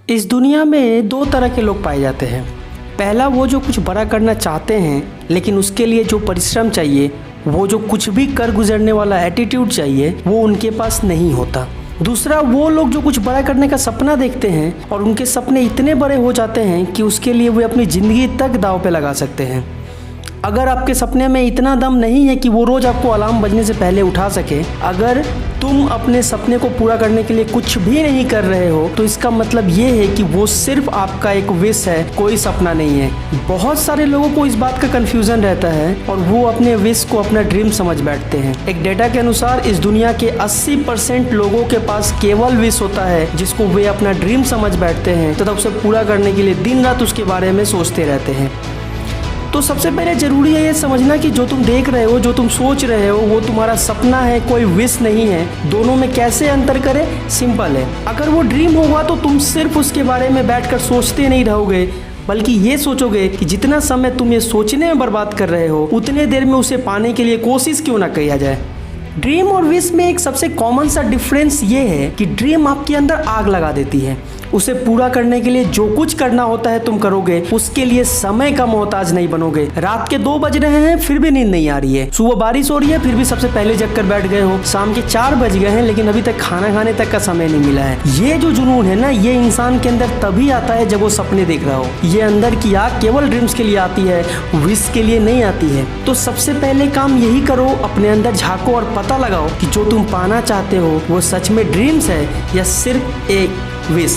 इस दुनिया में दो तरह के लोग पाए जाते हैं। पहला वो जो कुछ बड़ा करना चाहते हैं लेकिन उसके लिए जो परिश्रम चाहिए, वो जो कुछ भी कर गुजरने वाला एटीट्यूड चाहिए, वो उनके पास नहीं होता। दूसरा वो लोग जो कुछ बड़ा करने का सपना देखते हैं और उनके सपने इतने बड़े हो जाते हैं कि उसके लिए वे अपनी ज़िंदगी तक दांव पे लगा सकते हैं। अगर आपके सपने में इतना दम नहीं है कि वो रोज़ आपको अलार्म बजने से पहले उठा सके, अगर तुम अपने सपने को पूरा करने के लिए कुछ भी नहीं कर रहे हो, तो इसका मतलब ये है कि वो सिर्फ आपका एक विश है, कोई सपना नहीं है। बहुत सारे लोगों को इस बात का कन्फ्यूज़न रहता है और वो अपने विश को अपना ड्रीम समझ बैठते हैं। एक डेटा के अनुसार इस दुनिया के 80% लोगों के पास केवल विश होता है जिसको वे अपना ड्रीम समझ बैठते हैं तथा उसे पूरा करने के लिए दिन रात उसके बारे में सोचते रहते हैं। तो सबसे पहले ज़रूरी है ये समझना कि जो तुम देख रहे हो, जो तुम सोच रहे हो, वो तुम्हारा सपना है, कोई विश नहीं है। दोनों में कैसे अंतर करें? सिंपल है। अगर वो ड्रीम होगा तो तुम सिर्फ उसके बारे में बैठकर सोचते नहीं रहोगे, बल्कि ये सोचोगे कि जितना समय तुम ये सोचने में बर्बाद कर रहे हो, उतने देर में उसे पाने के लिए कोशिश क्यों ना किया जाए। ड्रीम और विश में एक सबसे कॉमन सा डिफरेंस ये है कि ड्रीम आपके अंदर आग लगा देती है। उसे पूरा करने के लिए जो कुछ करना होता है तुम करोगे, उसके लिए समय का मोहताज नहीं बनोगे। रात के 2 बज रहे हैं फिर भी नींद नहीं आ रही है, सुबह बारिश हो रही है फिर भी सबसे पहले जग कर बैठ गए हो, शाम के 4 बज गए हैं लेकिन अभी तक खाना खाने तक का समय नहीं मिला है। ये जो जुनून है ना, ये इंसान के अंदर तभी आता है जब वो सपने देख रहा हो। ये अंदर की आग केवल ड्रीम्स के लिए आती है, विश के लिए नहीं आती है। तो सबसे पहले काम यही करो, अपने अंदर झांको और पता लगाओ कि जो तुम पाना चाहते हो वो सच में ड्रीम्स है या सिर्फ एक विश।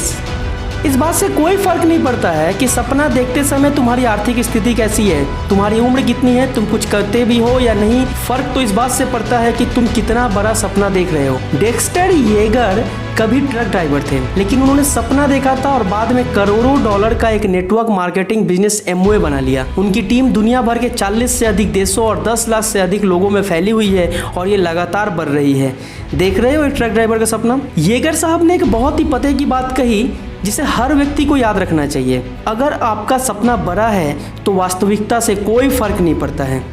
इस बात से कोई फर्क नहीं पड़ता है कि सपना देखते समय तुम्हारी आर्थिक स्थिति कैसी है, तुम्हारी उम्र कितनी है, तुम कुछ करते भी हो या नहीं। फर्क तो इस बात से पड़ता है कि तुम कितना बड़ा सपना देख रहे हो। डेक्स्टर येगर कभी ट्रक ड्राइवर थे, लेकिन उन्होंने सपना देखा था और बाद में करोड़ों डॉलर का एक नेटवर्क मार्केटिंग बिजनेस एमवे बना लिया। उनकी टीम दुनिया भर के 40 से अधिक देशों और 10 लाख से अधिक लोगों में फैली हुई है और ये लगातार बढ़ रही है। देख रहे हो एक ट्रक ड्राइवर का सपना। येगर साहब ने एक बहुत ही पते की बात कही जिसे हर व्यक्ति को याद रखना चाहिए। अगर आपका सपना बड़ा है तो वास्तविकता से कोई फर्क नहीं पड़ता है।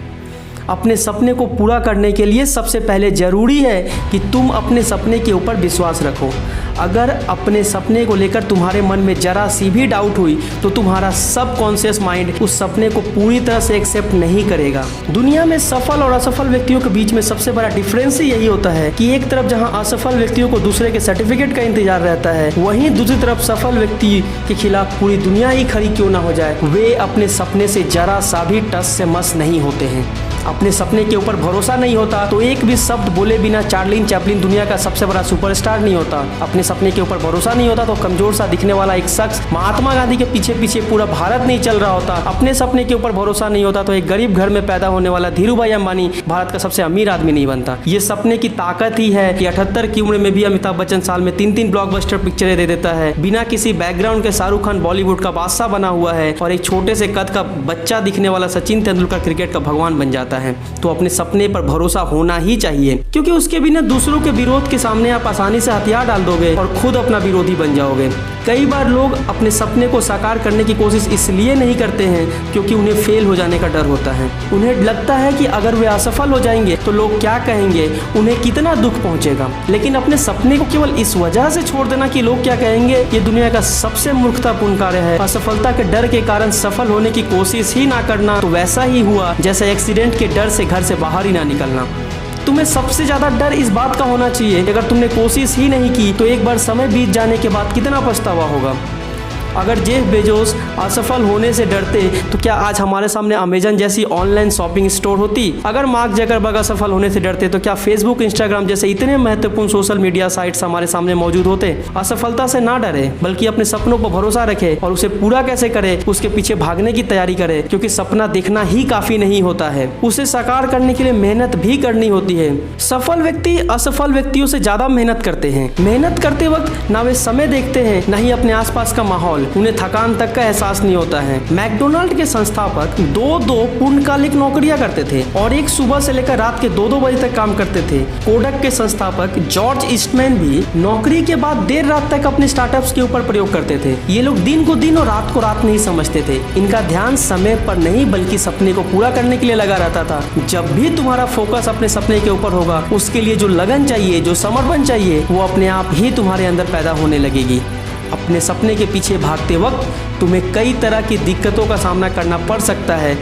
अपने सपने को पूरा करने के लिए सबसे पहले ज़रूरी है कि तुम अपने सपने के ऊपर विश्वास रखो। अगर अपने सपने को लेकर तुम्हारे मन में जरा सी भी डाउट हुई तो तुम्हारा सबकॉन्शियस माइंड उस सपने को पूरी तरह से एक्सेप्ट नहीं करेगा। दुनिया में सफल और असफल व्यक्तियों के बीच में सबसे बड़ा डिफरेंस यही होता है कि एक तरफ जहां असफल व्यक्तियों को दूसरे के सर्टिफिकेट का इंतजार रहता है, वहीं दूसरी तरफ सफल व्यक्ति के खिलाफ पूरी दुनिया ही खड़ी क्यों ना हो जाए, वे अपने सपने से जरा सा भी टस से मस नहीं होते हैं। अपने सपने के ऊपर भरोसा नहीं होता तो एक भी शब्द बोले बिना चार्ली चैपलिन दुनिया का सबसे बड़ा सुपरस्टार नहीं होता। अपने सपने के ऊपर भरोसा नहीं होता तो कमजोर सा दिखने वाला एक शख्स महात्मा गांधी के पीछे पीछे पूरा भारत नहीं चल रहा होता। अपने सपने के ऊपर भरोसा नहीं होता तो एक गरीब घर में पैदा होने वाला धीरू भाई अंबानी भारत का सबसे अमीर आदमी नहीं बनता। ये सपने की ताकत ही है कि 78 की उम्र में भी अमिताभ बच्चन साल में 3-3 ब्लॉकबस्टर पिक्चरें दे देता है। बिना किसी बैकग्राउंड के शाहरुख खान बॉलीवुड का बादशाह बना हुआ है और एक छोटे से कद का बच्चा दिखने वाला सचिन तेंदुलकर क्रिकेट का भगवान बन जाता है। तो अपने सपने पर भरोसा होना ही चाहिए, क्योंकि उसके बिना दूसरों के विरोध के सामने आप आसानी से हथियार डाल दोगे और खुद अपना विरोधी बन जाओगे। कई बार लोग अपने सपने को साकार करने की कोशिश इसलिए नहीं करते हैं क्योंकि उन्हें फेल हो जाने का डर होता है। उन्हें लगता है कि अगर वे असफल हो जाएंगे तो लोग क्या कहेंगे, उन्हें कितना दुख पहुंचेगा। लेकिन अपने सपने को केवल इस वजह से छोड़ देना कि लोग क्या कहेंगे, ये दुनिया का सबसे मूर्खतापूर्ण कार्य है। असफलता के डर के कारण सफल होने की कोशिश ही ना करना तो वैसा ही हुआ जैसे एक्सीडेंट के डर से घर से बाहर ही ना निकलना। तुम्हें सबसे ज़्यादा डर इस बात का होना चाहिए कि अगर तुमने कोशिश ही नहीं की तो एक बार समय बीत जाने के बाद कितना पछतावा होगा। अगर जेफ बेजोस असफल होने से डरते तो क्या आज हमारे सामने अमेजन जैसी ऑनलाइन शॉपिंग स्टोर होती? अगर मार्क जकरबर्ग असफल होने से डरते तो क्या फेसबुक, इंस्टाग्राम जैसे इतने महत्वपूर्ण सोशल मीडिया साइट्स हमारे सामने मौजूद होते? असफलता से ना डरे, बल्कि अपने सपनों पर भरोसा रखे और उसे पूरा कैसे करे उसके पीछे भागने की तैयारी करे, क्योंकि सपना देखना ही काफ़ी नहीं होता है, उसे साकार करने के लिए मेहनत भी करनी होती है। सफल व्यक्ति असफल व्यक्तियों से ज़्यादा मेहनत करते हैं। मेहनत करते वक्त ना वे समय देखते हैं, ना ही अपने आसपास का माहौल। उन्हें थकान तक का एहसास नहीं होता है। मैकडोनाल्ड के संस्थापक दो पूर्णकालिक नौकरियां करते थे और एक सुबह से लेकर रात के 2-2 बजे तक काम करते थे। कोडक के संस्थापक जॉर्ज ईस्टमैन भी नौकरी के बाद देर रात तक अपने स्टार्टअप्स के ऊपर प्रयोग करते थे। ये लोग दिन को दिन और रात को रात नहीं समझते थे। इनका ध्यान समय पर नहीं बल्कि सपने को पूरा करने के लिए लगा रहता था। जब भी तुम्हारा फोकस अपने सपने के ऊपर होगा, उसके लिए जो लगन चाहिए, जो समर्पण चाहिए, वो अपने आप ही तुम्हारे अंदर पैदा होने लगेगी। अपने सपने के पीछे भागते वक्त तुम्हें कई तरह की दिक्कतों का सामना करना पड़ सकता है,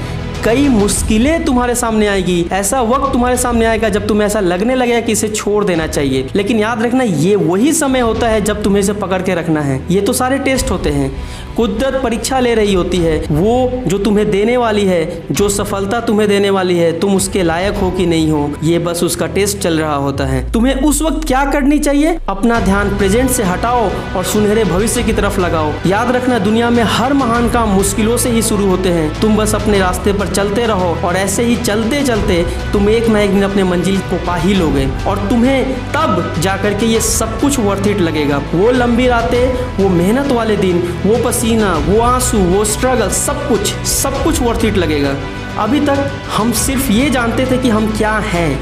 कई मुश्किलें तुम्हारे सामने आएगी, ऐसा वक्त तुम्हारे सामने आएगा जब तुम्हें ऐसा लगने लगेगा कि इसे छोड़ देना चाहिए। लेकिन याद रखना, ये वही समय होता है जब तुम्हें इसे पकड़ के रखना है। ये तो सारे टेस्ट होते हैं, कुदरत परीक्षा ले रही होती है, वो जो तुम्हें देने वाली है, जो सफलता तुम्हें देने वाली है, तुम उसके लायक हो कि नहीं हो, ये बस उसका टेस्ट चल रहा होता है। तुम्हें उस वक्त क्या करनी चाहिए? अपना ध्यान प्रेजेंट से हटाओ और सुनहरे भविष्य की तरफ लगाओ। याद रखना, दुनिया में हर महान काम मुश्किलों से ही शुरू होते हैं। तुम बस अपने रास्ते पर चलते रहो और ऐसे ही चलते चलते तुम एक ना एक दिन अपने मंजिल को पा ही लोगे और तुम्हें तब जाकर के ये सब कुछ वर्थ इट लगेगा। वो लंबी रातें, वो मेहनत वाले दिन, वो पसीना, वो आंसू, वो स्ट्रगल, सब कुछ वर्थ इट लगेगा। अभी तक हम सिर्फ ये जानते थे कि हम क्या हैं,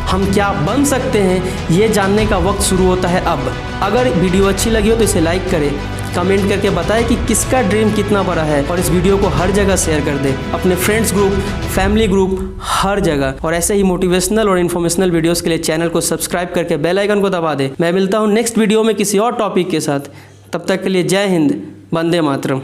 हम क्या बन सकते हैं, ये जानने का वक्त शुरू होता है अब। अगर वीडियो अच्छी लगी हो तो इसे लाइक करें, कमेंट करके बताएं कि किसका ड्रीम कितना बड़ा है और इस वीडियो को हर जगह शेयर कर दें, अपने फ्रेंड्स ग्रुप, फैमिली ग्रुप, हर जगह। और ऐसे ही मोटिवेशनल और इन्फॉर्मेशनल वीडियोस के लिए चैनल को सब्सक्राइब करके बेल आइकन को दबा दें। मैं मिलता हूँ नेक्स्ट वीडियो में किसी और टॉपिक के साथ। तब तक के लिए जय हिंद, वंदे मातरम।